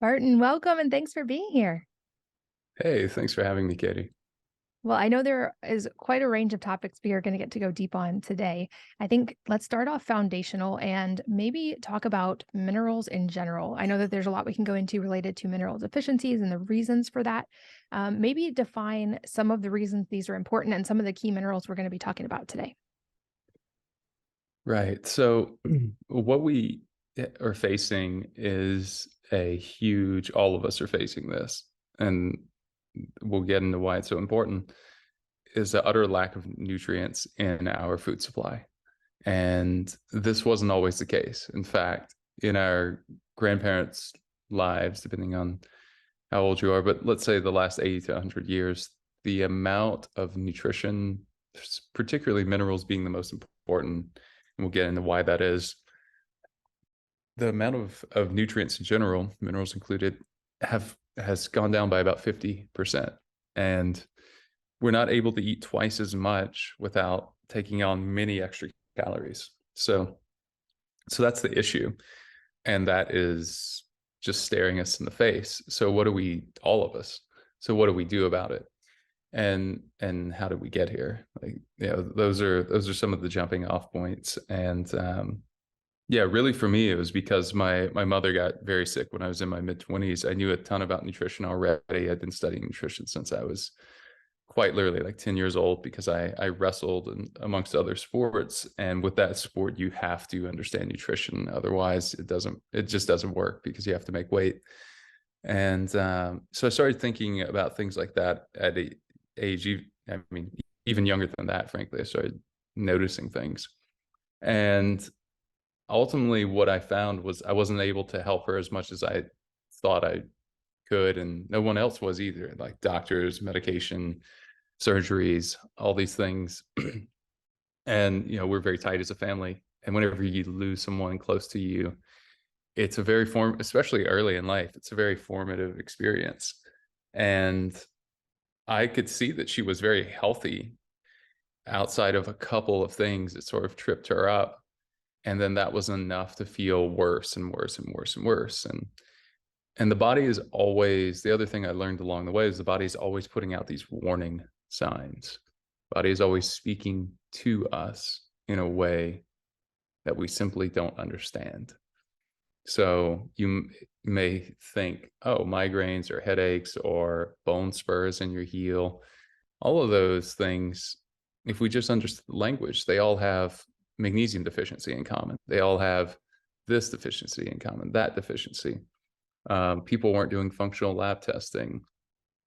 Barton, welcome and thanks for being here. Hey, thanks for having me, Katie. Well, I know there is quite a range of topics we are going to get to go deep on today. I think let's start off foundational and maybe talk about minerals in general. I know that there's a lot we can go into related to mineral deficiencies and the reasons for that. Maybe define some of the reasons these are important and some of the key minerals we're going to be talking about today. Right. So, what we are facing is all of us are facing this, and we'll get into why it's so important, is the utter lack of nutrients in our food supply. And this wasn't always the case. In fact, in our grandparents' lives, depending on how old you are, but let's say the last 80 to 100 years, the amount of nutrition, particularly minerals being the most important, and we'll get into why that is, the amount of nutrients in general, minerals included, has gone down by about 50%. And we're not able to eat twice as much without taking on many extra calories. So that's the issue. And that is just staring us in the face. So all of us, so what do we do about it? And how did we get here? Those are some of the jumping off points. And yeah, really for me, it was because my mother got very sick when I was in my mid-20s. I knew a ton about nutrition already. I'd been studying nutrition since I was quite literally like 10 years old, because I wrestled amongst other sports. And with that sport, you have to understand nutrition. Otherwise, it just doesn't work, because you have to make weight. And so I started thinking about things like that at a age, I mean, even younger than that, frankly. I started noticing things. And ultimately, what I found was I wasn't able to help her as much as I thought I could, and no one else was either. Like doctors, medication, surgeries, all these things. And we're very tight as a family. And whenever you lose someone close to you, it's a very especially early in life, it's a very formative experience. And I could see that she was very healthy outside of a couple of things that sort of tripped her up. And then that was enough to feel worse and worse and worse and worse. And the body is always, the other thing I learned along the way is the body is always putting out these warning signs. The body is always speaking to us in a way that we simply don't understand. So you may think, oh, migraines or headaches or bone spurs in your heel, all of those things, if we just understood the language, they all have magnesium deficiency in common. They all have this deficiency in common, that deficiency. People weren't doing functional lab testing,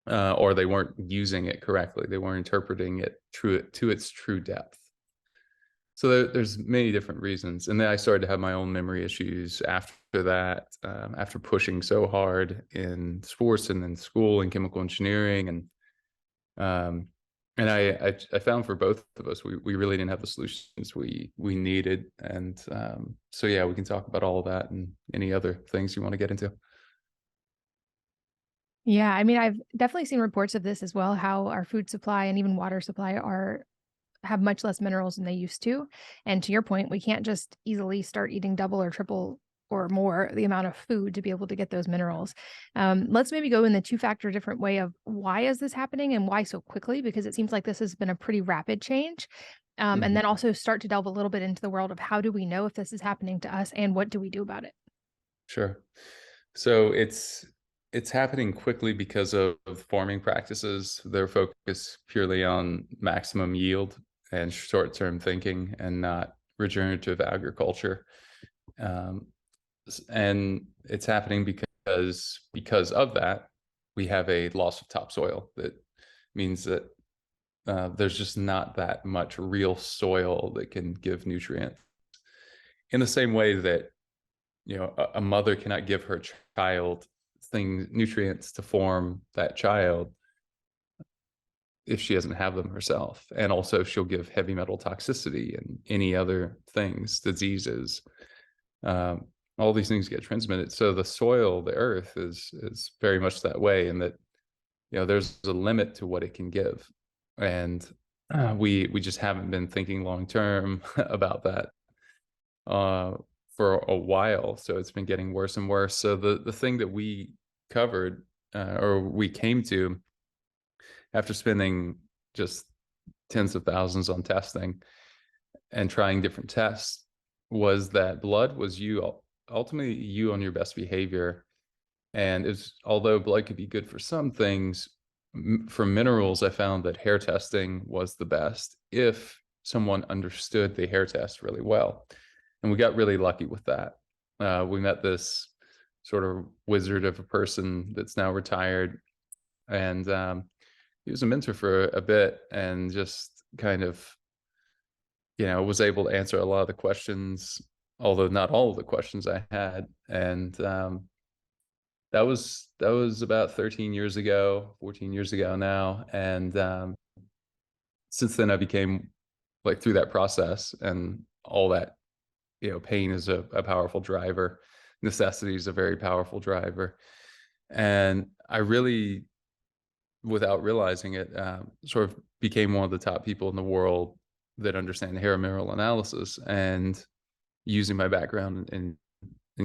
or they weren't using it correctly. They weren't interpreting it to its true depth. So there's many different reasons. And then I started to have my own memory issues after that, after pushing so hard in sports and in school and chemical engineering. And I found for both of us, we really didn't have the solutions we needed. And so, yeah, we can talk about all of that and any other things you want to get into. Yeah, I mean, I've definitely seen reports of this as well, how our food supply and even water supply have much less minerals than they used to. And to your point, we can't just easily start eating double or triple or more the amount of food to be able to get those minerals. Let's maybe go in the two-factor different way of why is this happening and why so quickly, because it seems like this has been a pretty rapid change. And then also start to delve a little bit into the world of how do we know if this is happening to us and what do we do about it? Sure. So it's happening quickly because of farming practices. They're focused purely on maximum yield and short-term thinking, and not regenerative agriculture. And it's happening because of that, we have a loss of topsoil. That means that there's just not that much real soil that can give nutrients. In the same way that a mother cannot give her child nutrients to form that child if she doesn't have them herself. And also she'll give heavy metal toxicity and any other things, diseases. All these things get transmitted. So the soil, the earth is very much that way, and that there's a limit to what it can give. And we just haven't been thinking long term about that for a while. So it's been getting worse and worse. So the thing that we covered, or we came to after spending just tens of thousands on testing and trying different tests, was that blood was ultimately you on your best behavior. And it's, although blood could be good for some things, for minerals, I found that hair testing was the best if someone understood the hair test really well. And we got really lucky with that. We met this sort of wizard of a person that's now retired. And he was a mentor for a bit, and just kind of, was able to answer a lot of the questions, although not all of the questions I had. And that was about 13 years ago, 14 years ago now. And since then I became, like, through that process and all that, pain is a powerful driver. Necessity is a very powerful driver. And I really, without realizing it, sort of became one of the top people in the world that understand hair mineral analysis. And using my background in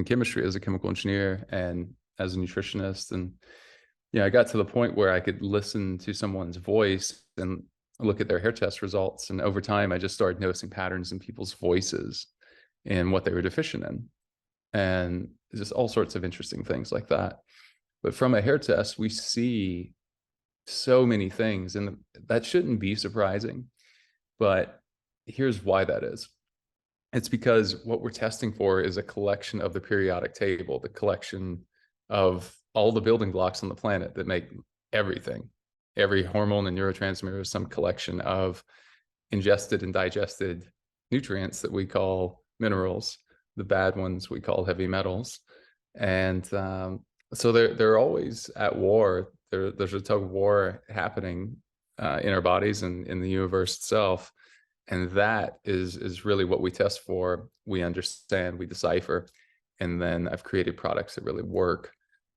chemistry as a chemical engineer and as a nutritionist, and I got to the point where I could listen to someone's voice and look at their hair test results. And over time, I just started noticing patterns in people's voices and what they were deficient in, and just all sorts of interesting things like that. But from a hair test, we see so many things, and that shouldn't be surprising. But here's why that is. It's because what we're testing for is a collection of the periodic table, the collection of all the building blocks on the planet that make everything. Every hormone and neurotransmitter is some collection of ingested and digested nutrients that we call minerals. The bad ones we call heavy metals. And so they're always at war. There's a tug of war happening in our bodies and in the universe itself. And that is really what we test for. We understand, we decipher, and then I've created products that really work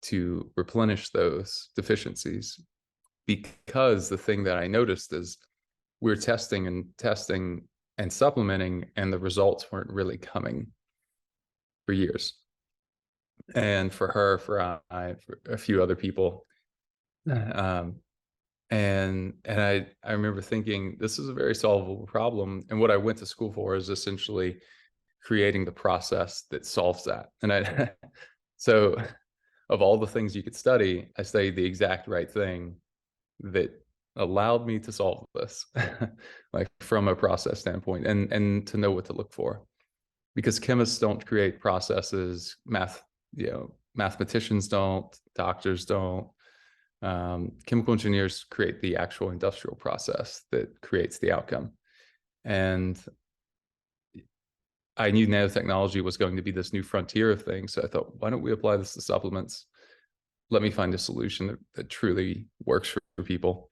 to replenish those deficiencies. Because the thing that I noticed is we're testing and supplementing, and the results weren't really coming for years. And for her, for a few other people. And I remember thinking, this is a very solvable problem. And what I went to school for is essentially creating the process that solves that. And so of all the things you could study, I studied the exact right thing that allowed me to solve this, like from a process standpoint, and to know what to look for. Because chemists don't create processes, mathematicians don't, doctors don't. Chemical engineers create the actual industrial process that creates the outcome. And I knew nanotechnology was going to be this new frontier of things. So I thought, why don't we apply this to supplements? Let me find a solution that truly works for people.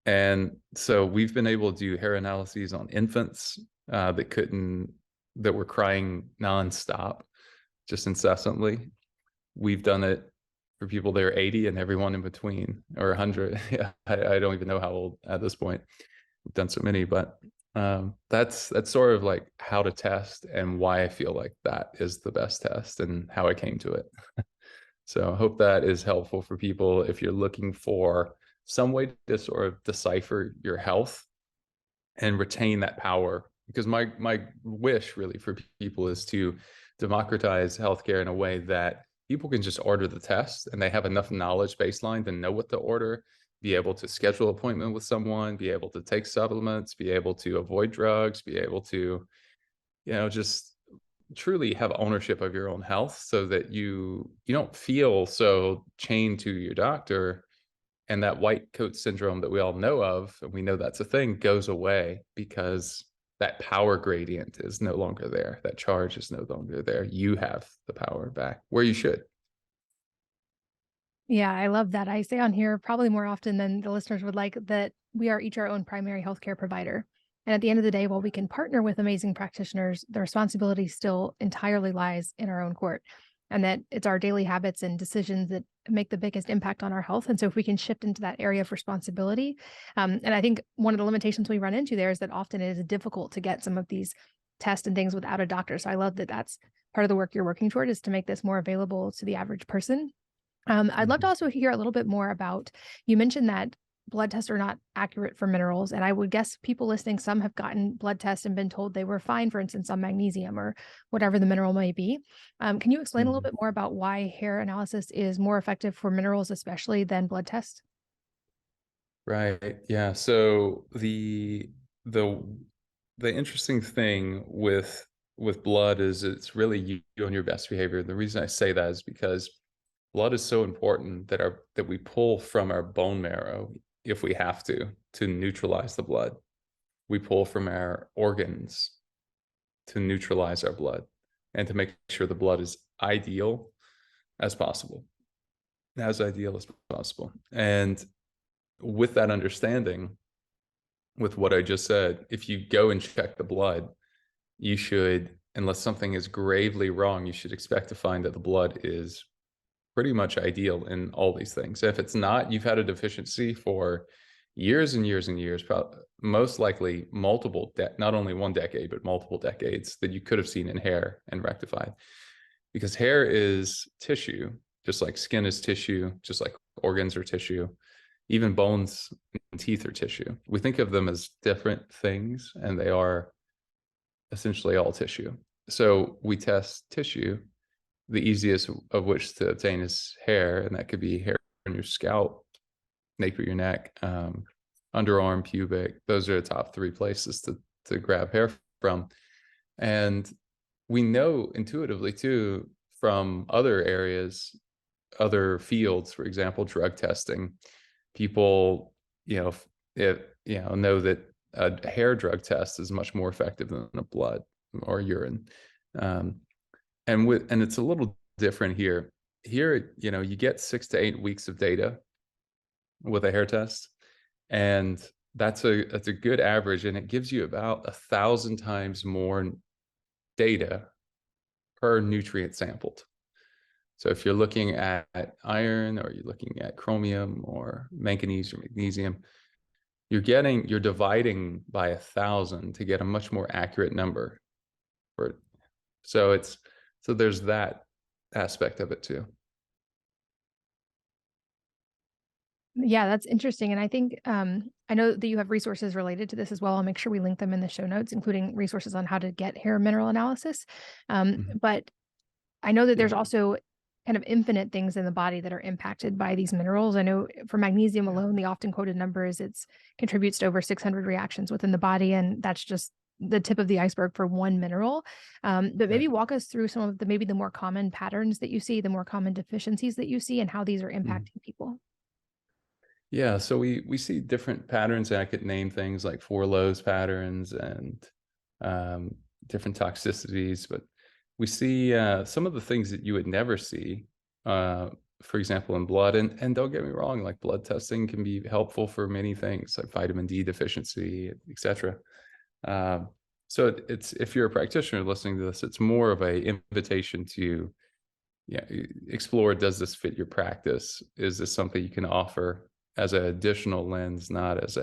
And so we've been able to do hair analyses on infants that were crying nonstop, just incessantly. We've done it for people that are 80 and everyone in between, or 100. Yeah, I don't even know how old at this point. We've done so many, but that's sort of like how to test and why I feel like that is the best test and how I came to it. So I hope that is helpful for people if you're looking for some way to sort of decipher your health and retain that power. Because my wish really for people is to democratize healthcare in a way that people can just order the test and they have enough knowledge baseline to know what to order, be able to schedule an appointment with someone, be able to take supplements, be able to avoid drugs, be able to, just truly have ownership of your own health, so that you don't feel so chained to your doctor, and that white coat syndrome that we all know of, and we know that's a thing, goes away because that power gradient is no longer there. That charge is no longer there. You have the power back where you should. Yeah, I love that. I say on here probably more often than the listeners would like that we are each our own primary healthcare provider. And at the end of the day, while we can partner with amazing practitioners, the responsibility still entirely lies in our own court. And that it's our daily habits and decisions that make the biggest impact on our health. And so if we can shift into that area of responsibility, and I think one of the limitations we run into there is that often it is difficult to get some of these tests and things without a doctor. So I love that that's part of the work you're working toward, is to make this more available to the average person. I'd love to also hear a little bit more about, you mentioned that blood tests are not accurate for minerals. And I would guess people listening, some have gotten blood tests and been told they were fine, for instance, on magnesium or whatever the mineral may be. Can you explain a little Mhm. bit more about why hair analysis is more effective for minerals, especially than blood tests? Right. Yeah. So the the interesting thing with blood is it's really you on your best behavior. The reason I say that is because blood is so important that we pull from our bone marrow if we have to neutralize the blood. We pull from our organs to neutralize our blood and to make sure the blood is ideal as possible, as ideal as possible. And with that understanding, with what I just said, if you go and check the blood, you should, unless something is gravely wrong, you should expect to find that the blood is pretty much ideal in all these things. If it's not, you've had a deficiency for years and years and years, most likely not only one decade, but multiple decades that you could have seen in hair and rectified. Because hair is tissue, just like skin is tissue, just like organs are tissue, even bones and teeth are tissue. We think of them as different things, and they are essentially all tissue. So we test tissue, the easiest of which to obtain is hair, and that could be hair on your scalp, nape of your neck, underarm, pubic. Those are the top three places to grab hair from. And we know intuitively too from other areas, other fields, for example, drug testing. People, know that a hair drug test is much more effective than a blood or urine. Um, and it's a little different here. Here, you get 6 to 8 weeks of data with a hair test, and that's a good average, and it gives you about 1,000 times more data per nutrient sampled. So if you're looking at iron, or you're looking at chromium or manganese or magnesium, you're dividing by 1,000 to get a much more accurate number for it. So there's that aspect of it too. Yeah, that's interesting. And I think I know that you have resources related to this as well. I'll make sure we link them in the show notes, including resources on how to get hair mineral analysis. Mhm. But I know that Yeah. there's also kind of infinite things in the body that are impacted by these minerals. I know for magnesium Yeah. alone, the often quoted number is it's contributes to over 600 reactions within the body, and that's just the tip of the iceberg for one mineral. But maybe Right. walk us through some of the maybe the more common patterns that you see, the more common deficiencies that you see, and how these are Mhm. impacting people. Yeah. So we see different patterns, and I could name things like four lows patterns and um, different toxicities, but we see some of the things that you would never see, uh, for example, in blood. And don't get me wrong, like blood testing can be helpful for many things, like vitamin D deficiency, etc. Um, so it's if you're a practitioner listening to this, it's more of a invitation to explore, does this fit your practice? Is this something you can offer as an additional lens, not as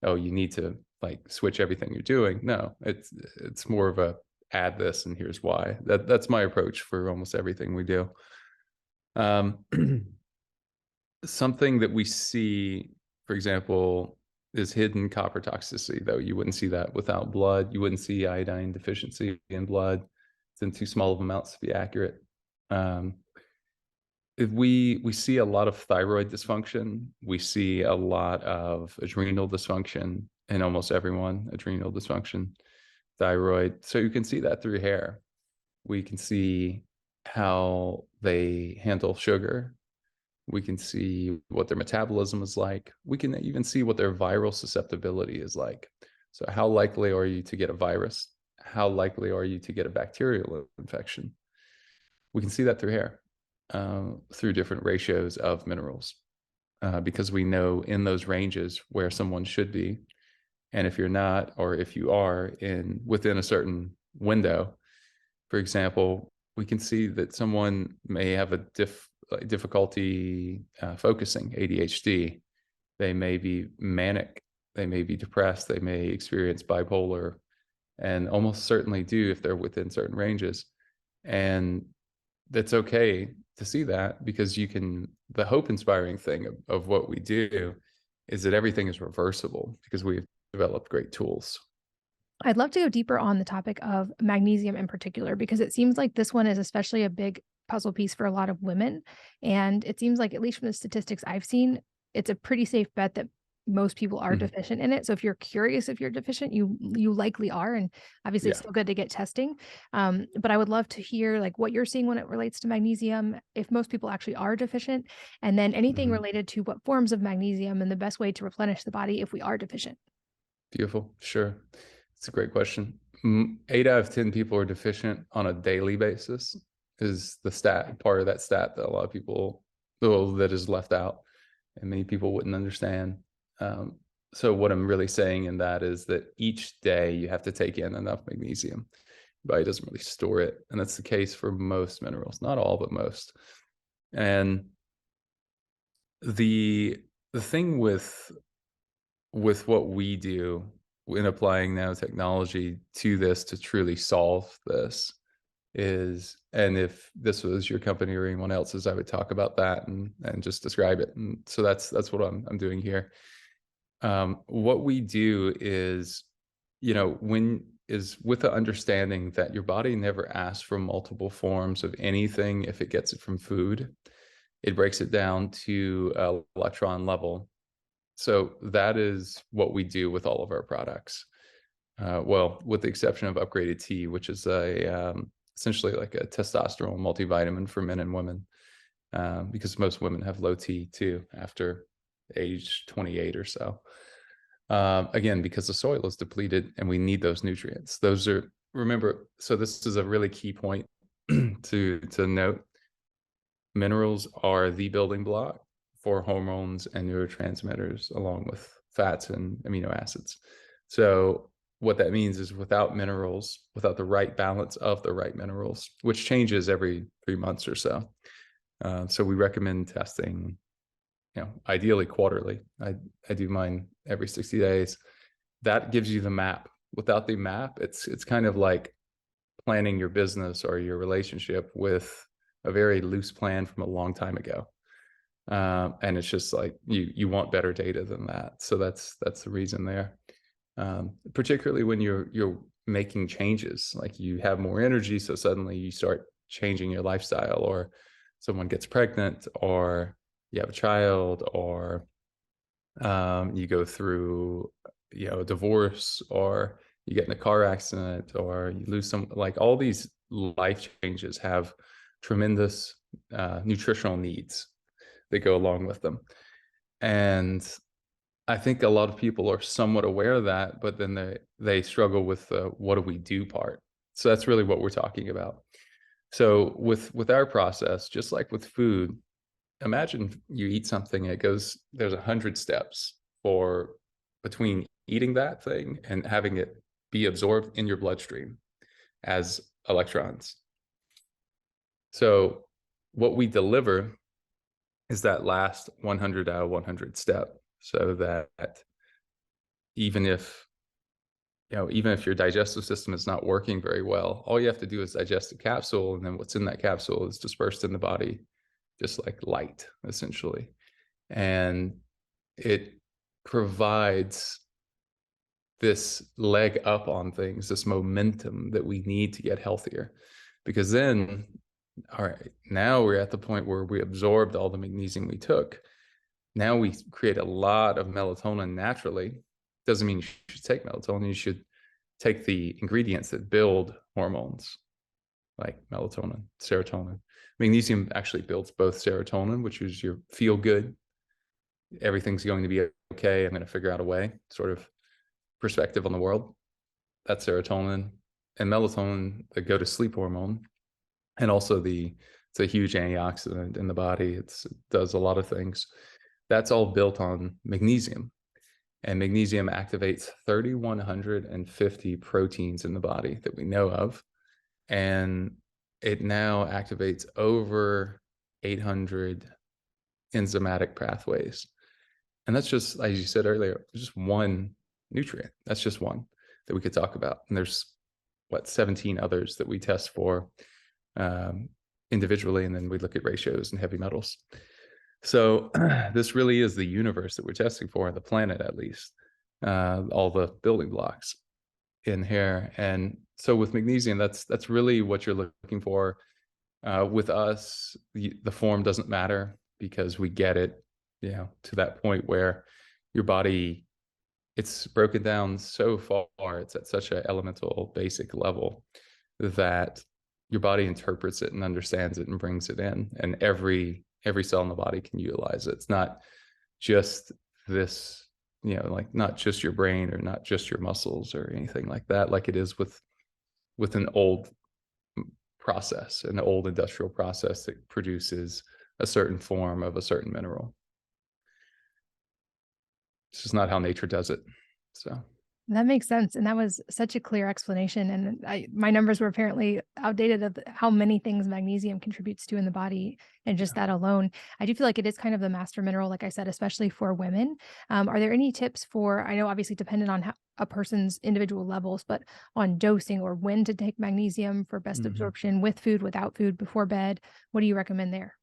oh, you need to like switch everything you're doing. No, it's more of a add this and here's why. That's my approach for almost everything we do. Um, something that we see, for example, is hidden copper toxicity, though you wouldn't see that without blood. You wouldn't see iodine deficiency in blood. It's in too small of amounts to be accurate. Um, if we see a lot of thyroid dysfunction. We see a lot of adrenal dysfunction in almost everyone, adrenal dysfunction, thyroid. So you can see that through hair. We can see how they handle sugar. We can see what their metabolism is like. We can even see what their viral susceptibility is like. So how likely are you to get a virus? How likely are you to get a bacterial infection? We can see that through hair, through different ratios of minerals, because we know in those ranges where someone should be. And if you're not, or if you are in within a certain window, for example, we can see that someone may have a difficulty focusing, ADHD. They may be manic. They may be depressed. They may experience bipolar, and almost certainly do if they're within certain ranges. And that's okay to see that, because the hope inspiring thing of what we do is that everything is reversible because we've developed great tools. I'd love to go deeper on the topic of magnesium in particular, because it seems like this one is especially a big puzzle piece for a lot of women. And it seems like, at least from the statistics I've seen, it's a pretty safe bet that most people are Mhm. deficient in it. So if you're curious if you're deficient, you likely are. And obviously it's Yeah. still good to get testing. But I would love to hear like what you're seeing when it relates to magnesium, if most people actually are deficient, and then anything Mhm. related to what forms of magnesium and the best way to replenish the body if we are deficient. Beautiful. Sure. It's a great question. 8 out of 10 people are deficient on a daily basis, is the part of that stat that a lot of people, well, that is left out and many people wouldn't understand. Um, so what I'm really saying in that is that each day you have to take in enough magnesium. Your body doesn't really store it. And that's the case for most minerals, not all, but most. And the the thing with what we do in applying nanotechnology to this to truly solve this is, and if this was your company or anyone else's, I would talk about that and just describe it. And so that's what I'm doing here. What we do is, when is with the understanding that your body never asks for multiple forms of anything if it gets it from food. It breaks it down to electron level. So that is what we do with all of our products. Well, with the exception of upgraded tea, which is essentially like a testosterone multivitamin for men and women, because most women have low T too after age 28 or so. Again, because the soil is depleted and we need those nutrients. Those are, remember, so this is a really key point to note. Minerals are the building block for hormones and neurotransmitters, along with fats and amino acids. So what that means is, without minerals, without the right balance of the right minerals, which changes every 3 months or so. So we recommend testing, ideally quarterly. I do mine every 60 days. That gives you the map. Without the map, it's kind of like planning your business or your relationship with a very loose plan from a long time ago. And it's just like you want better data than that. So that's the reason there. Particularly when you're making changes, like you have more energy, so suddenly you start changing your lifestyle, or someone gets pregnant, or you have a child, or you go through a divorce, or you get in a car accident, or you lose some, like all these life changes have tremendous nutritional needs that go along with them. And I think a lot of people are somewhat aware of that, but then they struggle with the what do we do part. So that's really what we're talking about. So with our process, just like with food, imagine you eat something and there's 100 steps for between eating that thing and having it be absorbed in your bloodstream as electrons. So what we deliver is that last 100 out of 100 step, so that even if even if your digestive system is not working very well, all you have to do is digest a capsule, and then what's in that capsule is dispersed in the body, just like light, essentially. And it provides this leg up on things, this momentum that we need to get healthier. Because then, all right, now we're at the point where we absorbed all the magnesium we took. Now we create a lot of melatonin naturally. Doesn't mean you should take melatonin. You should take the ingredients that build hormones, like melatonin, serotonin. Magnesium actually builds both serotonin, which is your feel good, everything's going to be okay, I'm going to figure out a way sort of perspective on the world. That's serotonin. And melatonin, the go to sleep hormone, and also it's a huge antioxidant in the body. It does a lot of things. That's all built on magnesium. And magnesium activates 3,150 proteins in the body that we know of. And it now activates over 800 enzymatic pathways. And that's just, as you said earlier, just one nutrient. That's just one that we could talk about. And there's 17 others that we test for, individually, and then we look at ratios and heavy metals. So this really is the universe that we're testing for, the planet at least, all the building blocks in here. And so with magnesium, that's really what you're looking for. With us, the form doesn't matter because we get it, to that point where your body, it's broken down so far, it's at such an elemental basic level that your body interprets it and understands it and brings it in, and every cell in the body can utilize it. It's not just this, like not just your brain or not just your muscles or anything like that, like it is with an old process, an old industrial process that produces a certain form of a certain mineral. It's just not how nature does it. So That makes sense, and that was such a clear explanation, and my numbers were apparently outdated of how many things magnesium contributes to in the body, and just that alone. I do feel like it is kind of the master mineral, like I said, especially for women. Are there any tips for, I know obviously dependent on how a person's individual levels, but on dosing or when to take magnesium for best absorption with food, without food, before bed? What do you recommend there?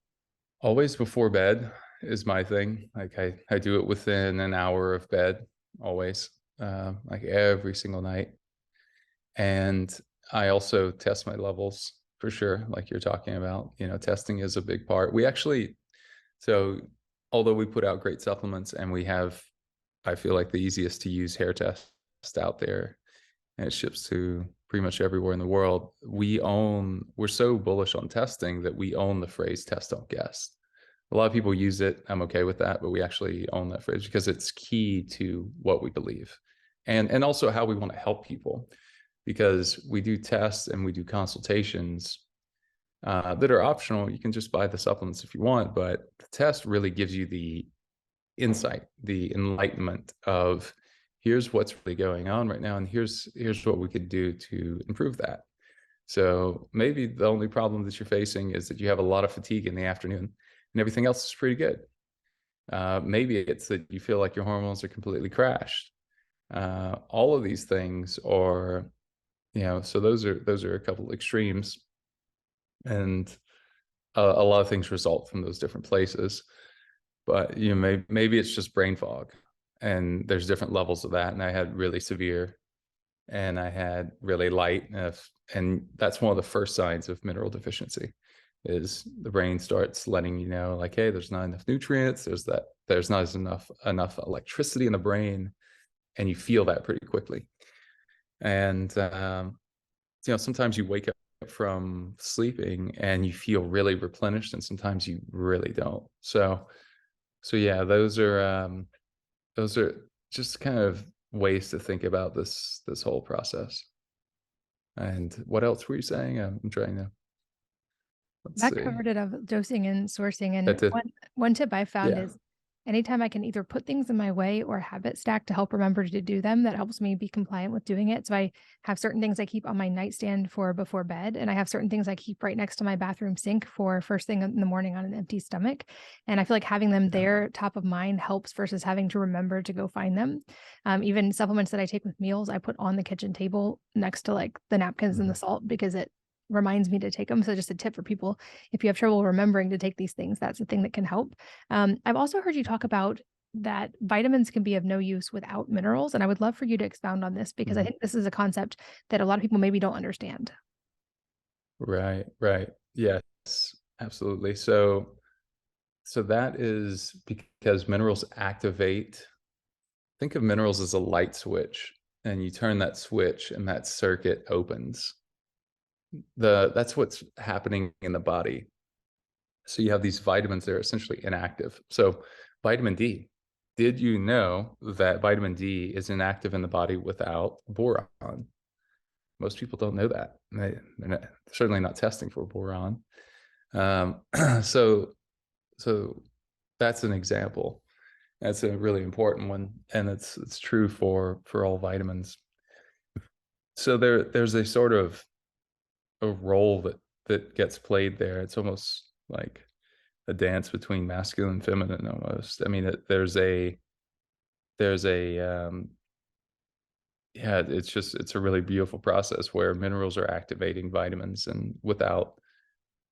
always before bed is my thing. Like I do it within an hour of bed, always, like every single night. And I also test my levels for sure, like you're talking about. Testing is a big part. We actually, so although we put out great supplements and we have, I feel like, the easiest to use hair test out there, and it ships to pretty much everywhere in the world, we're so bullish on testing that we own the phrase test, don't guess. A lot of people use it. I'm okay with that, but we actually own that phrase because it's key to what we believe, and also how we want to help people, because we do tests and we do consultations that are optional. You can just buy the supplements if you want, but the test really gives you the insight, the enlightenment of here's what's really going on right now, and here's what we could do to improve that. So maybe the only problem that you're facing is that you have a lot of fatigue in the afternoon and everything else is pretty good. Maybe it's that you feel like your hormones are completely crashed. All of these things are, so those are a couple extremes, and a lot of things result from those different places. But maybe it's just brain fog, and there's different levels of that. And I had really severe, and I had really light, and that's one of the first signs of mineral deficiency, is the brain starts letting you know, like, hey, there's not enough nutrients, there's not enough electricity in the brain, and you feel that pretty quickly. And sometimes you wake up from sleeping and you feel really replenished, and sometimes you really don't. So yeah, those are just kind of ways to think about this whole process. And what else were you saying? I'm trying to, let's That see. covered it of dosing and sourcing. And That did. one tip I found Yeah. is anytime I can either put things in my way or habit stack to help remember to do them, that helps me be compliant with doing it. So I have certain things I keep on my nightstand for before bed, and I have certain things I keep right next to my bathroom sink for first thing in the morning on an empty stomach. And I feel like having them there top of mind helps versus having to remember to go find them. Even supplements that I take with meals, I put on the kitchen table next to like the napkins and the salt, because it reminds me to take them. So just a tip for people, if you have trouble remembering to take these things, that's a thing that can help. I've also heard you talk about that vitamins can be of no use without minerals. And I would love for you to expound on this, because I think this is a concept that a lot of people maybe don't understand. Right. Yes, absolutely. So that is because minerals activate, think of minerals as a light switch, and you turn that switch and that circuit opens. That's what's happening in the body. So you have these vitamins that are essentially inactive. So vitamin D, did you know that vitamin D is inactive in the body without boron? Most people don't know that. They're certainly not testing for boron. Um, so that's an example. That's a really important one, and it's true for all vitamins. So there's a sort of a role that gets played there. It's almost like a dance between masculine and feminine almost. I mean, there's a yeah, it's a really beautiful process where minerals are activating vitamins, and without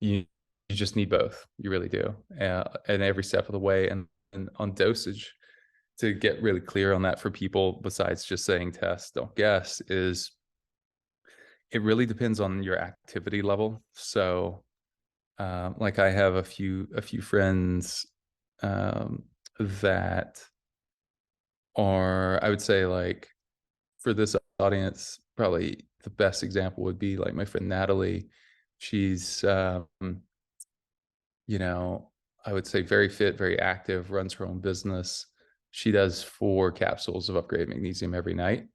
you you just need both. You really do. And every step of the way. And on dosage, to get really clear on that for people, besides just saying test, don't guess, is it really depends on your activity level. So, like I have a few friends that are, I would say, like, for this audience, probably the best example would be like my friend Natalie. She's, you know, I would say very fit, very active, runs her own business. She does 4 capsules of upgraded magnesium every night.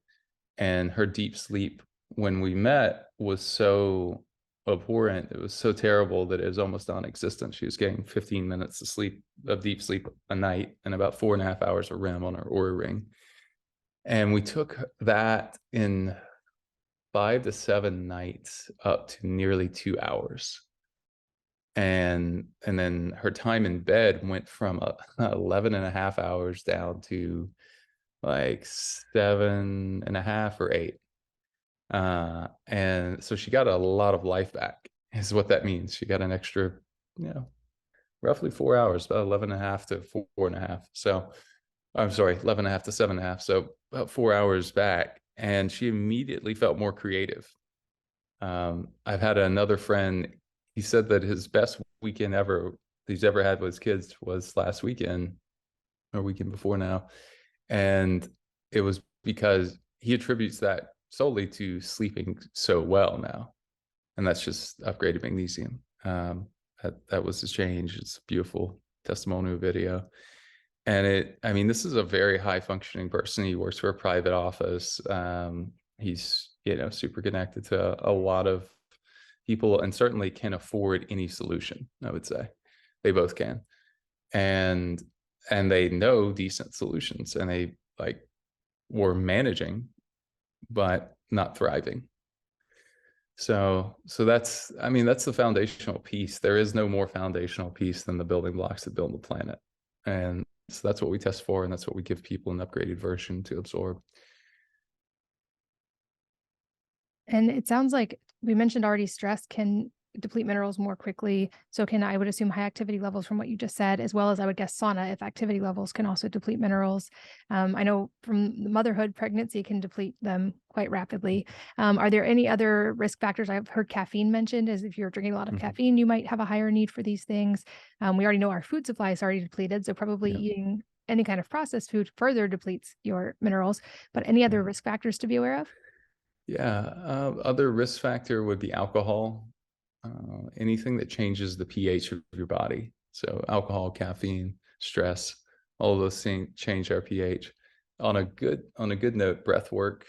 And her deep sleep when we met was so abhorrent. It was so terrible that it was almost non-existent. She was getting 15 minutes of sleep, of deep sleep a night, and about 4.5 hours of REM on her Oura ring. And we took that in 5 to 7 nights up to nearly 2 hours. And then her time in bed went from 11.5 hours down to like 7.5 or 8. And so she got a lot of life back, is what that means. She got an extra, roughly 4 hours, about 11.5 to 4.5. So I'm sorry, 11.5 to 7.5. So about 4 hours back. And she immediately felt more creative. I've had another friend, he said that his best weekend ever he's ever had with his kids was last weekend or weekend before now. And it was because he attributes that solely to sleeping so well now. And that's just upgraded magnesium. That was his change. It's a beautiful testimonial video. And I mean, this is a very high functioning person. He works for a private office. He's, super connected to a lot of people and certainly can afford any solution, I would say. They both can. And they know decent solutions, and they were managing, but not thriving. So that's the foundational piece. There is no more foundational piece than the building blocks that build the planet. And so that's what we test for, and that's what we give people an upgraded version to absorb. And it sounds like we mentioned already stress can deplete minerals more quickly. So can, I would assume, high activity levels from what you just said, as well as I would guess sauna, if activity levels can also deplete minerals. I know from motherhood, pregnancy can deplete them quite rapidly. Are there any other risk factors? I've heard caffeine mentioned, as if you're drinking a lot of caffeine, you might have a higher need for these things. We already know our food supply is already depleted, so probably eating any kind of processed food further depletes your minerals. But any other risk factors to be aware of? Yeah, other risk factor would be alcohol. Anything that changes the pH of your body. So alcohol, caffeine, stress, all of those things change our pH. On a good note, breath work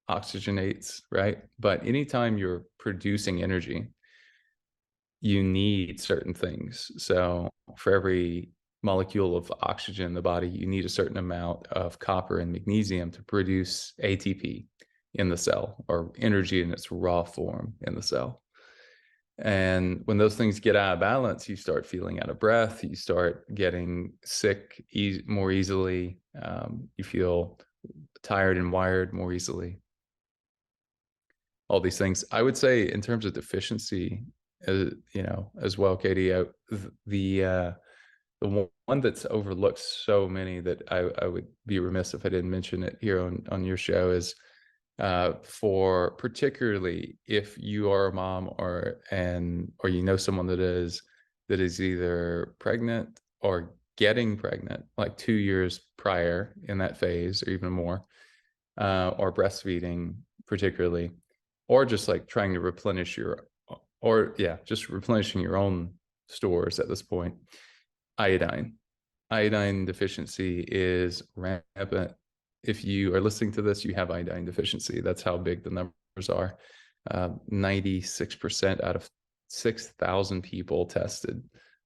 oxygenates, right? But anytime you're producing energy, you need certain things. So for every molecule of oxygen in the body, you need a certain amount of copper and magnesium to produce ATP in the cell, or energy in its raw form in the cell. And when those things get out of balance, you start feeling out of breath, you start getting sick more easily, you feel tired and wired more easily. All these things. I would say in terms of deficiency, as well, Katie, the one that's overlooked so many that I would be remiss if I didn't mention it here on your show is for particularly if you are a mom or someone that is either pregnant or getting pregnant, like 2 years prior in that phase or even more, or breastfeeding particularly, or just like trying to replenish just replenishing your own stores at this point. Iodine deficiency is rampant. If you are listening to this, you have iodine deficiency. That's how big the numbers are. 96% out of 6,000 people tested,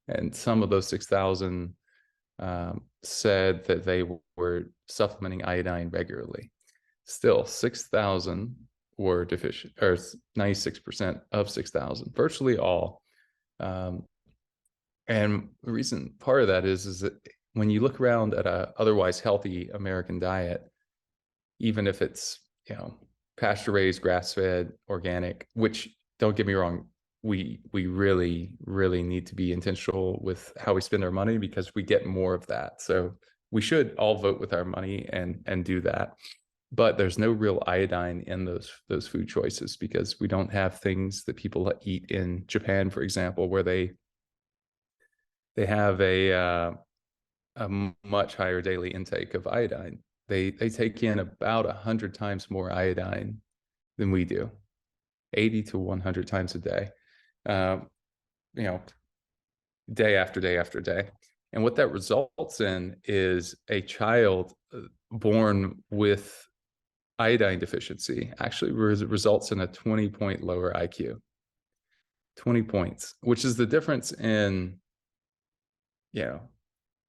and some of those 6,000 said that they were supplementing iodine regularly. Still, 6,000 were deficient, or 96% of 6,000, virtually all. And the reason part of that is that when you look around at a otherwise healthy American diet, even if it's, pasture raised, grass fed, organic, which, don't get me wrong, we really need to be intentional with how we spend our money, because we get more of that. So we should all vote with our money and do that. But there's no real iodine in those food choices, because we don't have things that people eat in Japan, for example, where they have a much higher daily intake of iodine. They take in about 100 times more iodine than we do, 80 to 100 times a day, you know, day after day after day. And what that results in is a child born with iodine deficiency actually results in a 20-point lower IQ. 20 points, which is the difference in,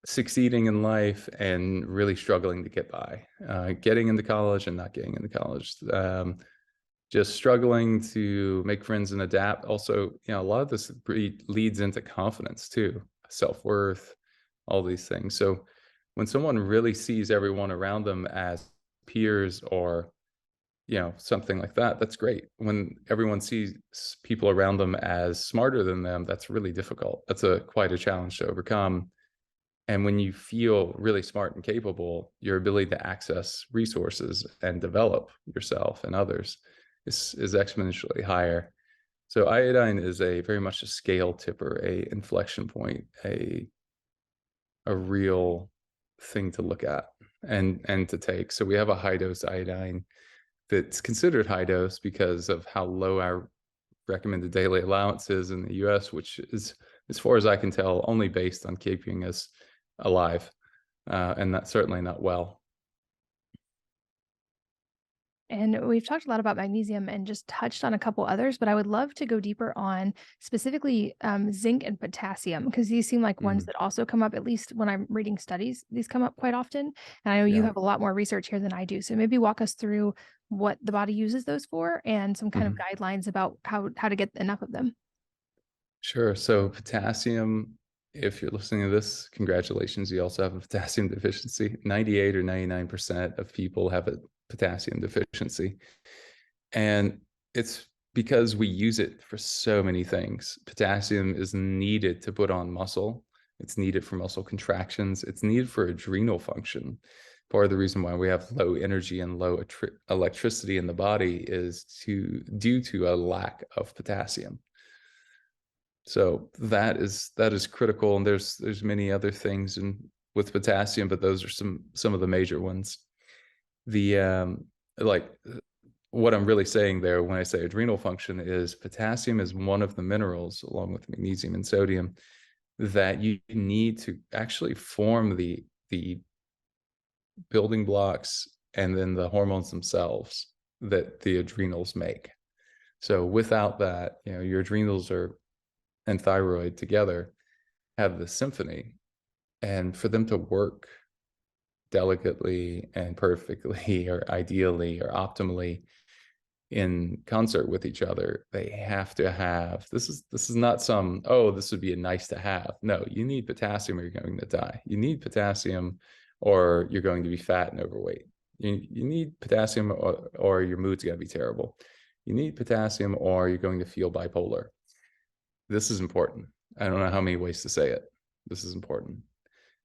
succeeding in life and really struggling to get by, getting into college and not getting into college, just struggling to make friends and adapt. Also, a lot of this leads into confidence too, self-worth, all these things. So when someone really sees everyone around them as peers or something like that, that's great. When everyone sees people around them as smarter than them, that's really difficult. That's quite a challenge to overcome. And when you feel really smart and capable, your ability to access resources and develop yourself and others is exponentially higher. So iodine is very much a scale tipper, a inflection point, a real thing to look at and to take. So we have a high dose iodine that's considered high dose because of how low our recommended daily allowance is in the US, which is, as far as I can tell, only based on keeping us alive, and that's certainly not well. And we've talked a lot about magnesium and just touched on a couple others, but I would love to go deeper on specifically zinc and potassium, because these seem like ones Mhm. that also come up, at least when I'm reading studies, these come up quite often. And I know you Yeah. have a lot more research here than I do. So maybe walk us through what the body uses those for and some kind of Mhm. guidelines about how to get enough of them. Sure. So potassium, if you're listening to this, congratulations. You also have a potassium deficiency. 98 or 99% of people have a potassium deficiency. And it's because we use it for so many things. Potassium is needed to put on muscle. It's needed for muscle contractions. It's needed for adrenal function. Part of the reason why we have low energy and low electricity in the body is due to a lack of potassium. So that is critical. And there's many other things with potassium, but those are some of the major ones. The like what I'm really saying there when I say adrenal function is potassium is one of the minerals, along with magnesium and sodium, that you need to actually form the building blocks and then the hormones themselves that the adrenals make. So without that, your adrenals and thyroid together have the symphony, and for them to work delicately and perfectly or ideally or optimally in concert with each other, they have to have this is not this would be a nice to have. No, you need potassium or you're going to die. You need potassium or you're going to be fat and overweight. You need potassium or your mood's going to be terrible. You need potassium or you're going to feel bipolar. This is important. I don't know how many ways to say it. This is important.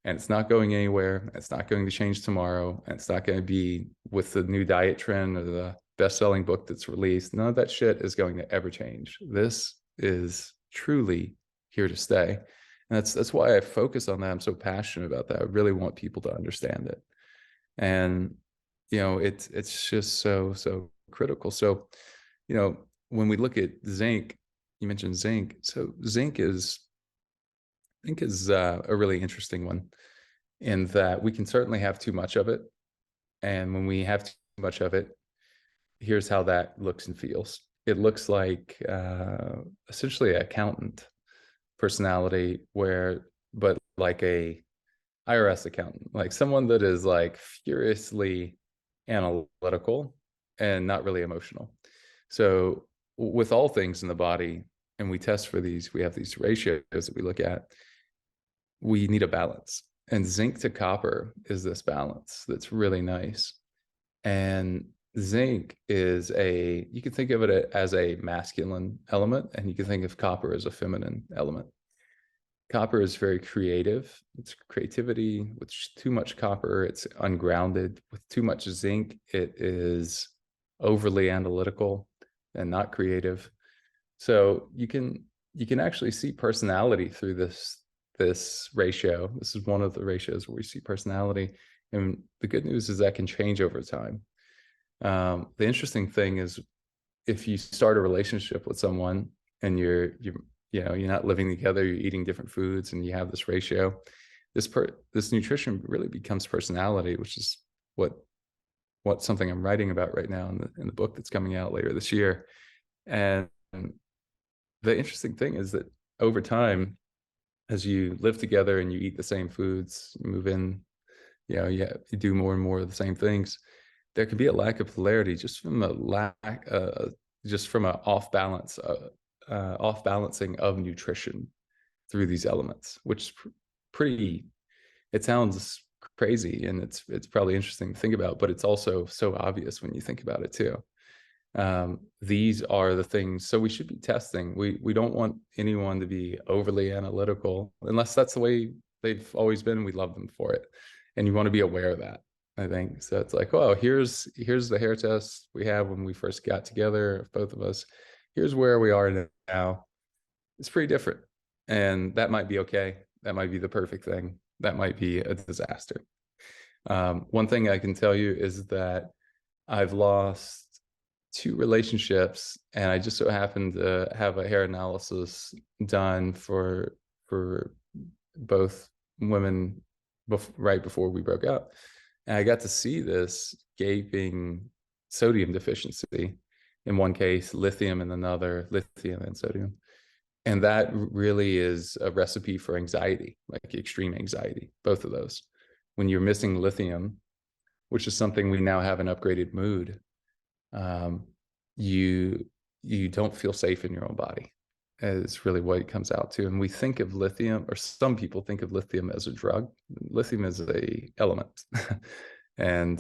And it's not going anywhere. It's not going to change tomorrow. And it's not going to be with the new diet trend or the best-selling book that's released. None of that shit is going to ever change. This is truly here to stay. And that's why I focus on that. I'm so passionate about that. I really want people to understand it. And it's just so critical. So, when we look at zinc, you mentioned zinc. So zinc is a really interesting one, in that we can certainly have too much of it. And when we have too much of it, here's how that looks and feels. It looks like essentially an accountant personality, but like a IRS accountant, like someone that is like furiously analytical and not really emotional. So with all things in the body, and we test for these, we have these ratios that we look at, we need a balance. And zinc to copper is this balance that's really nice. And zinc is you can think of it as a masculine element, and you can think of copper as a feminine element. Copper is very creative. It's creativity. With too much copper, it's ungrounded. With too much zinc, it is overly analytical and not creative. So you can actually see personality through this ratio. This is one of the ratios where we see personality. And the good news is that can change over time. The interesting thing is, if you start a relationship with someone and you're not living together, you're eating different foods, and you have this ratio, this nutrition really becomes personality, which is what something I'm writing about right now in the book that's coming out later this year. And the interesting thing is that over time, as you live together and you eat the same foods, you move in, you do more and more of the same things, there can be a lack of polarity just from an off balancing of nutrition through these elements, which is pretty. It sounds crazy, and it's probably interesting to think about, but it's also so obvious when you think about it too. These are the things. So we should be testing. We don't want anyone to be overly analytical, unless that's the way they've always been. We love them for it, and you want to be aware of that, I think. So it's like, oh, here's the hair test we have when we first got together, both of us. Here's where we are now. It's pretty different, and that might be okay. That might be the perfect thing. That might be a disaster. One thing I can tell you is that I've lost 2 relationships, and I just so happened to have a hair analysis done for both women right before we broke up. And I got to see this gaping sodium deficiency. In one case, lithium; in another, lithium and sodium. And that really is a recipe for anxiety, like extreme anxiety, both of those. When you're missing lithium, which is something we now have an upgraded mood, you don't feel safe in your own body. Is really what it comes out to. And we think of lithium, or some people think of lithium as a drug. Lithium is a element, and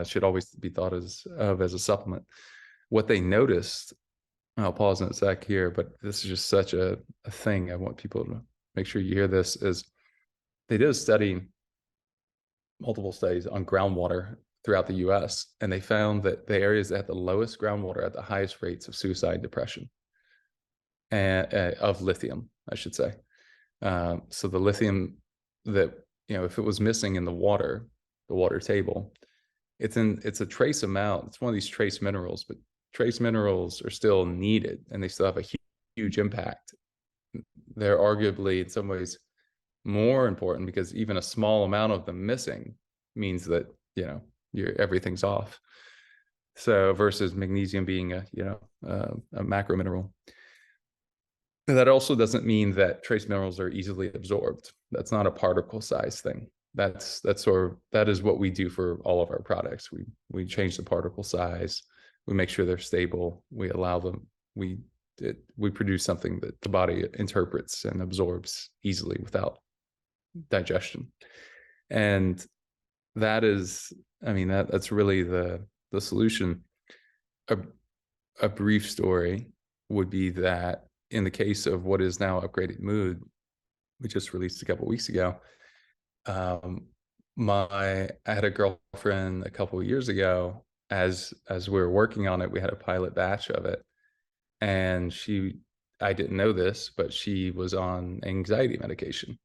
should always be thought of as a supplement. What they noticed, I'll pause in a sec here, but this is just such a thing. I want people to make sure you hear this. Is they did a study, multiple studies on groundwater throughout the US, and they found that the areas that had the lowest groundwater had the highest rates of suicide and depression, and of lithium, I should say. So the lithium that, if it was missing in the water table, it's a trace amount. It's one of these trace minerals, but trace minerals are still needed, and they still have a huge impact. They're arguably, in some ways, more important, because even a small amount of them missing means that everything's off. So versus magnesium being a macro mineral. That also doesn't mean that trace minerals are easily absorbed. That's not a particle size thing. That is what we do for all of our products. We change the particle size. We make sure they're stable. We allow them. We produce something that the body interprets and absorbs easily without digestion. And that is, that's really the solution. A brief story would be that in the case of what is now Upgraded Mood, we just released a couple of weeks ago. I had a girlfriend a couple of years ago. As we were working on it, we had a pilot batch of it, and I didn't know this, but she was on anxiety medication.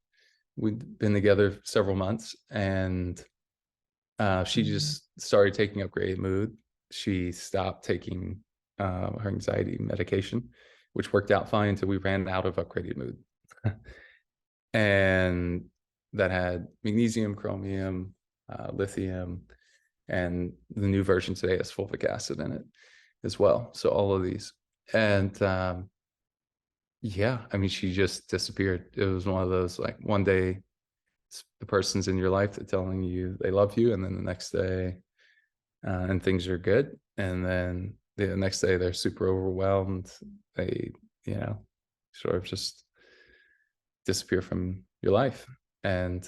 We'd been together several months, and she just started taking Upgraded Mood. She stopped taking her anxiety medication, which worked out fine until we ran out of Upgraded Mood. And that had magnesium, chromium, lithium, and the new version today has fulvic acid in it as well. So all of these. And she just disappeared. It was one of those, like, one day the person's in your life that's telling you they love you, and then the next day and things are good, and then the next day they're super overwhelmed. They sort of just disappear from your life. And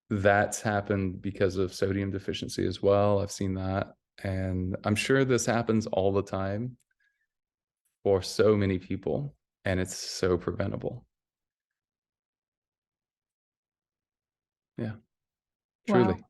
that's happened because of sodium deficiency as well. I've seen that And I'm sure this happens all the time for so many people, and it's so preventable. Yeah, Wow. truly.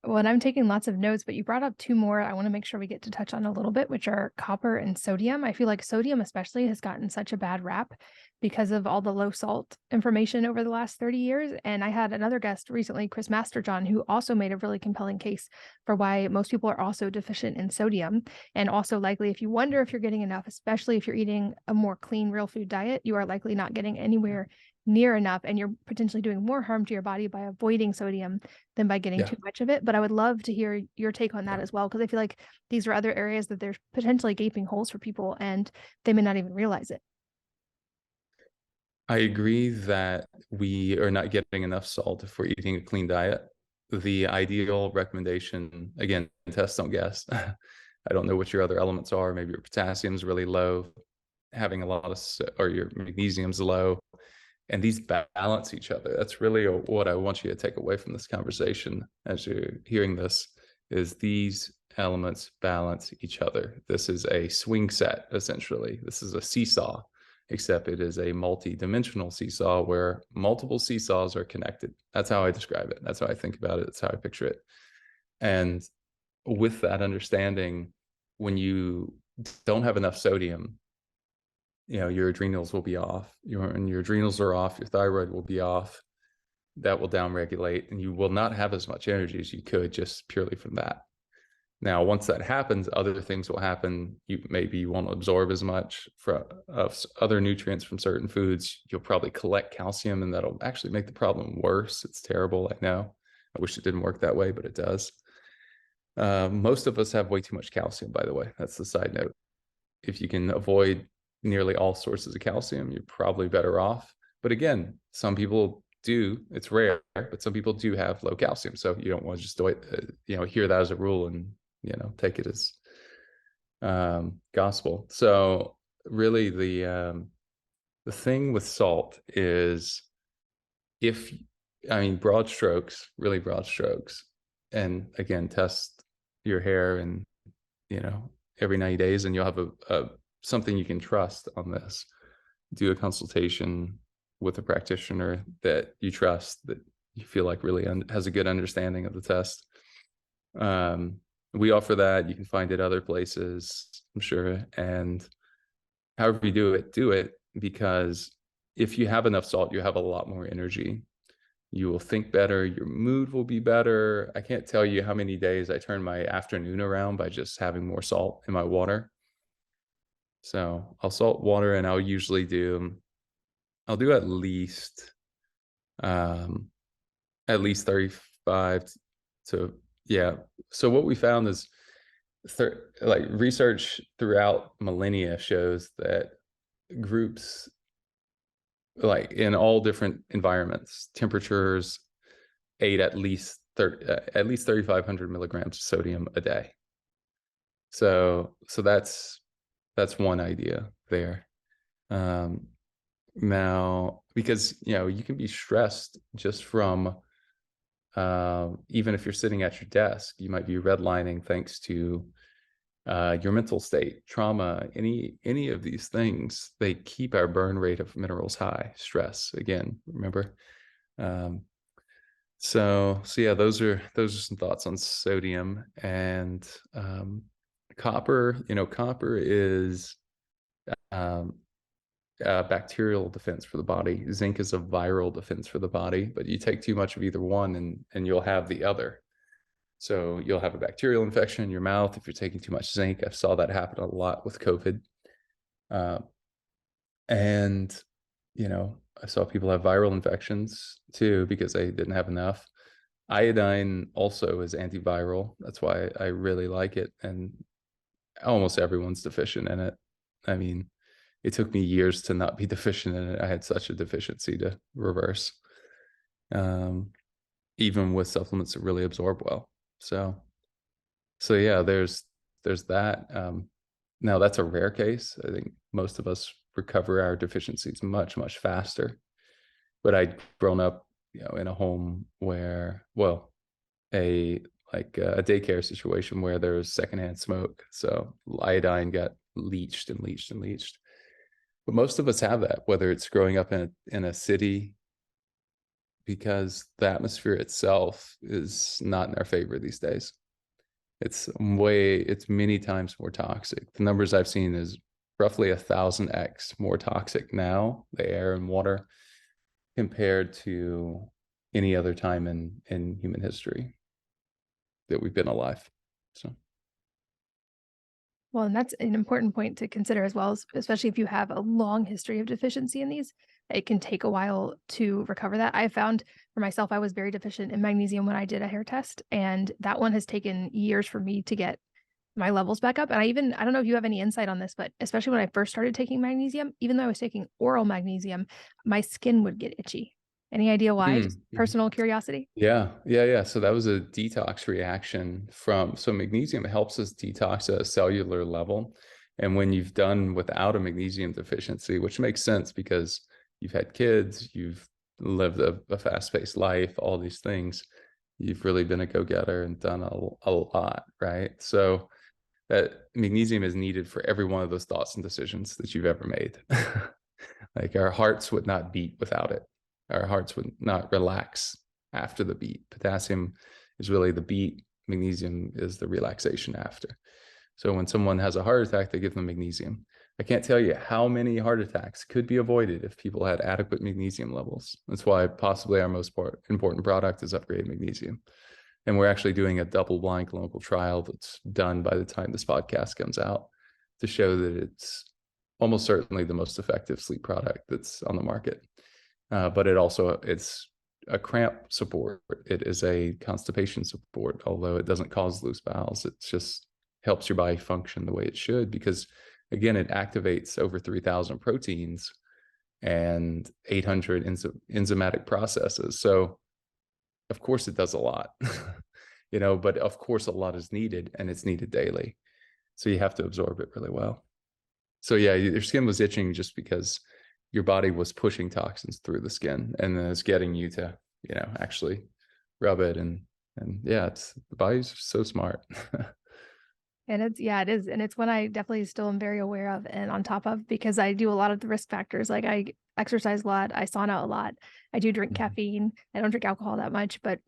Well, and I'm taking lots of notes, but you brought up two more I want to make sure we get to touch on a little bit, which are copper and sodium. I feel like sodium, especially, has gotten such a bad rap because of all the low salt information over the last 30 years. And I had another guest recently, Chris Masterjohn, who also made a really compelling case for why most people are also deficient in sodium. And also, likely, if you wonder if you're getting enough, especially if you're eating a more clean, real food diet, you are likely not getting anywhere near enough. And you're potentially doing more harm to your body by avoiding sodium than by getting Yeah. too much of it. But I would love to hear your take on that as well, because I feel like these are other areas that there's potentially gaping holes for people and they may not even realize it. I agree that we are not getting enough salt if we're eating a clean diet. The ideal recommendation, again, test don't guess. I don't know what your other elements are. Maybe your potassium's really low, having a lot of, or your magnesium's low, and these balance each other. That's really what I want you to take away from this conversation as you're hearing this, is these elements balance each other. This is a swing set, essentially. This is a seesaw, except it is a multi-dimensional seesaw where multiple seesaws are connected. That's how I describe it. That's how I think about it. That's how I picture it. And with that understanding, when you don't have enough sodium, your adrenals will be off. And your adrenals are off, your thyroid will be off. That will downregulate, and you will not have as much energy as you could just purely from that. Now, once that happens, other things will happen. Maybe you won't absorb as much of other nutrients from certain foods. You'll probably collect calcium, and that'll actually make the problem worse. It's terrible, I know. I wish it didn't work that way, but it does. Most of us have way too much calcium, by the way. That's the side note. If you can avoid nearly all sources of calcium, you're probably better off. But again, some people do. It's rare, but some people do have low calcium. So you don't want to just hear that as a rule and take it as gospel. So really, the thing with salt is, broad strokes, really broad strokes, and again, test your hair and every 90 days, and you'll have a something you can trust on this. Do a consultation with a practitioner that you trust, that you feel like really has a good understanding of the test. We offer that. You can find it other places, I'm sure. And however you do it, because if you have enough salt, you have a lot more energy. You will think better. Your mood will be better. I can't tell you how many days I turn my afternoon around by just having more salt in my water. So I'll salt water, and I'll do at least 35 to, yeah. So what we found is research throughout millennia shows that groups, like in all different environments, temperatures, ate at least 3,500 milligrams of sodium a day. So that's one idea there. Now, because you can be stressed just from even if you're sitting at your desk, you might be redlining thanks to your mental state, trauma, any of these things. They keep our burn rate of minerals high. Stress, again, remember. So yeah, those are some thoughts on sodium. And copper. Copper is bacterial defense for the body. Zinc is a viral defense for the body, but you take too much of either one and you'll have the other. So you'll have a bacterial infection in your mouth if you're taking too much zinc. I saw that happen a lot with COVID. And I saw people have viral infections too because they didn't have enough. Iodine also is antiviral. That's why I really like it. And almost everyone's deficient in it. I mean, it took me years to not be deficient in it. I had such a deficiency to reverse, even with supplements that really absorb well. So yeah, there's that. Now that's a rare case. I think most of us recover our deficiencies much, much faster. But I'd grown up, in a home where, a like a daycare situation where there's secondhand smoke. So iodine got leached and leached and leached. But most of us have that, whether it's growing up in a city, because the atmosphere itself is not in our favor these days. It's many times more toxic. The numbers I've seen is roughly 1,000x more toxic now, the air and water, compared to any other time in human history that we've been alive. So Well, and that's an important point to consider as well, especially if you have a long history of deficiency in these. It can take a while to recover that. I found for myself, I was very deficient in magnesium when I did a hair test, and that one has taken years for me to get my levels back up. And I don't know if you have any insight on this, but especially when I first started taking magnesium, even though I was taking oral magnesium, my skin would get itchy. Any idea why? Just Mhm. personal curiosity? Yeah. So that was a detox reaction so magnesium helps us detox at a cellular level. And when you've done without a magnesium deficiency, which makes sense because you've had kids, you've lived a fast-paced life, all these things, you've really been a go-getter and done a lot, right? So that magnesium is needed for every one of those thoughts and decisions that you've ever made. Like our hearts would not beat without it. Our hearts would not relax after the beat. Potassium is really the beat. Magnesium is the relaxation after. So when someone has a heart attack, they give them magnesium. I can't tell you how many heart attacks could be avoided if people had adequate magnesium levels. That's why possibly our most important product is upgraded magnesium. And we're actually doing a double-blind clinical trial that's done by the time this podcast comes out to show that it's almost certainly the most effective sleep product that's on the market. But it's a cramp support. It is a constipation support, although it doesn't cause loose bowels. It just helps your body function the way it should, because again, it activates over 3,000 proteins and 800 enzymatic processes. So of course it does a lot, but of course a lot is needed, and it's needed daily. So you have to absorb it really well. So yeah, your skin was itching just because your body was pushing toxins through the skin, and then it's getting you to, actually rub it. And yeah, the body's so smart. And it is. And it's one I definitely still am very aware of and on top of, because I do a lot of the risk factors. Like I exercise a lot, I sauna a lot, I do drink Mhm. caffeine. I don't drink alcohol that much, but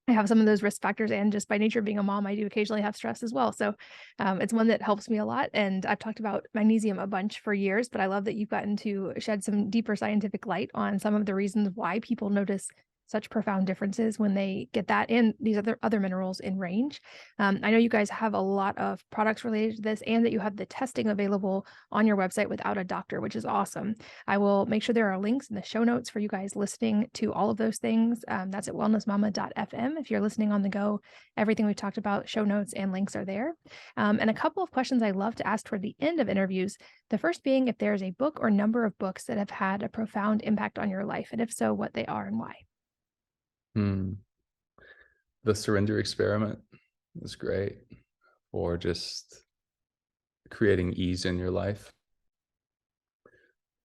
I have some of those risk factors. And just by nature of being a mom, I do occasionally have stress as well. So it's one that helps me a lot. And I've talked about magnesium a bunch for years, but I love that you've gotten to shed some deeper scientific light on some of the reasons why people notice such profound differences when they get that and these other minerals in range. I know you guys have a lot of products related to this, and that you have the testing available on your website without a doctor, which is awesome. I will make sure there are links in the show notes for you guys listening to all of those things. That's at wellnessmama.fm. If you're listening on the go, everything we've talked about, show notes and links are there. And a couple of questions I love to ask toward the end of interviews. The first being if there's a book or number of books that have had a profound impact on your life, and if so, what they are and why. Hmm. The Surrender Experiment is great for just creating ease in your life.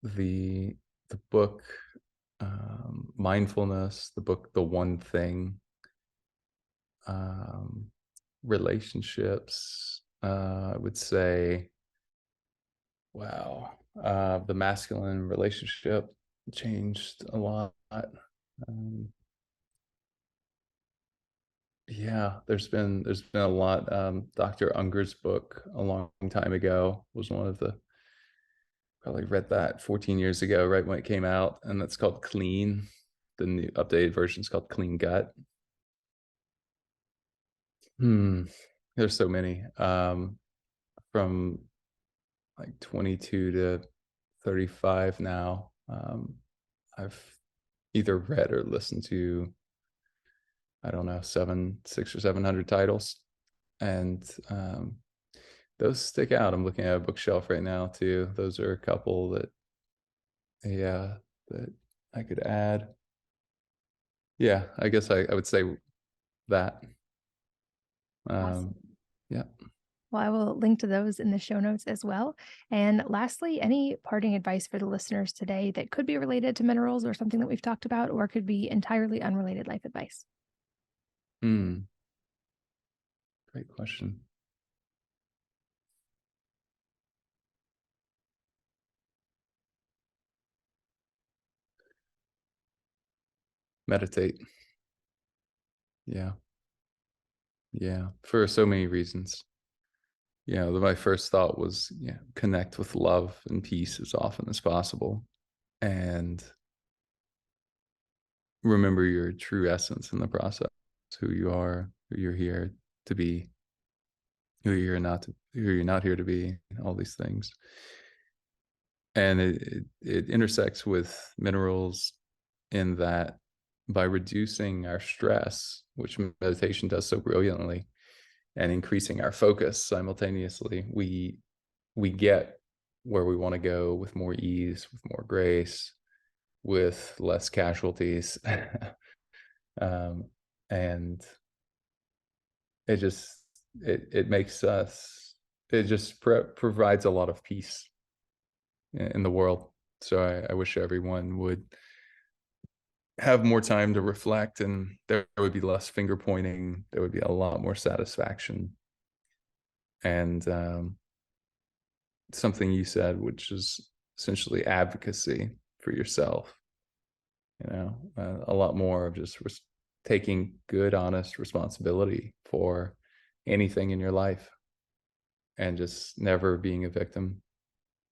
The book, Mindfulness, the book The One Thing, um, relationships, I would say, wow, the masculine relationship changed a lot. Yeah, there's been a lot. Dr. Unger's book a long time ago was one of the probably read that 14 years ago, right when it came out, and that's called Clean. The new updated version is called Clean Gut. Hmm. There's so many. From like 22 to 35 now. I've either read or listened to, I don't know, 600 or 700 titles. And those stick out. I'm looking at a bookshelf right now too. Those are a couple that, yeah, that I could add. Yeah, I guess I would say that. Awesome. Um, yeah. Well, I will link to those in the show notes as well. And lastly, any parting advice for the listeners today that could be related to minerals or something that we've talked about, or could be entirely unrelated life advice? Hmm. Great question. Meditate. Yeah. Yeah. For so many reasons. My first thought was, connect with love and peace as often as possible. And remember your true essence in the process, who you are, who you're here to be, who you're not here to be, all these things. And it intersects with minerals in that by reducing our stress, which meditation does so brilliantly, and increasing our focus simultaneously, we get where we want to go with more ease, with more grace, with less casualties. um, and it just it makes us, it just provides a lot of peace in the world. So I wish everyone would have more time to reflect, and there would be less finger pointing. There would be a lot more satisfaction. And something you said, which is essentially advocacy for yourself, a lot more of just taking good, honest responsibility for anything in your life, and just never being a victim.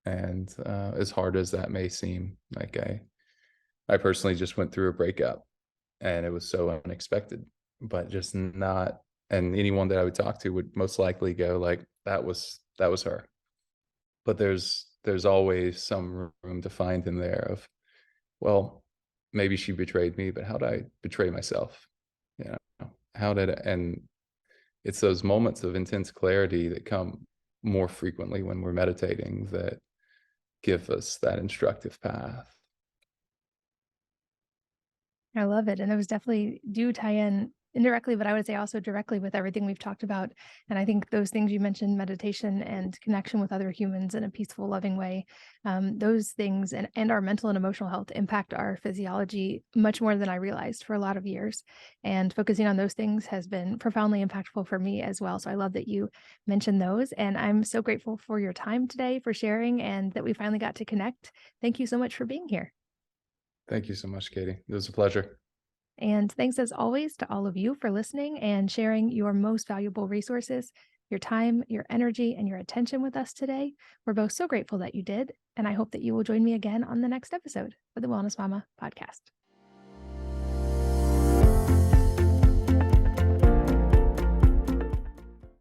And as hard as that may seem, like I personally just went through a breakup, and it was so unexpected, but just not, and anyone that I would talk to would most likely go like, that was her. But there's always some room to find in there of, well, maybe she betrayed me, but how did I betray myself? How did and it's those moments of intense clarity that come more frequently when we're meditating that give us that instructive path. I love it. And those definitely do tie in indirectly, but I would say also directly with everything we've talked about. And I think those things you mentioned, meditation and connection with other humans in a peaceful, loving way, those things and our mental and emotional health impact our physiology much more than I realized for a lot of years. And focusing on those things has been profoundly impactful for me as well. So I love that you mentioned those. And I'm so grateful for your time today, for sharing, and that we finally got to connect. Thank you so much for being here. Thank you so much, Katie. It was a pleasure. And thanks as always to all of you for listening and sharing your most valuable resources, your time, your energy, and your attention with us today. We're both so grateful that you did. And I hope that you will join me again on the next episode of the Wellness Mama podcast.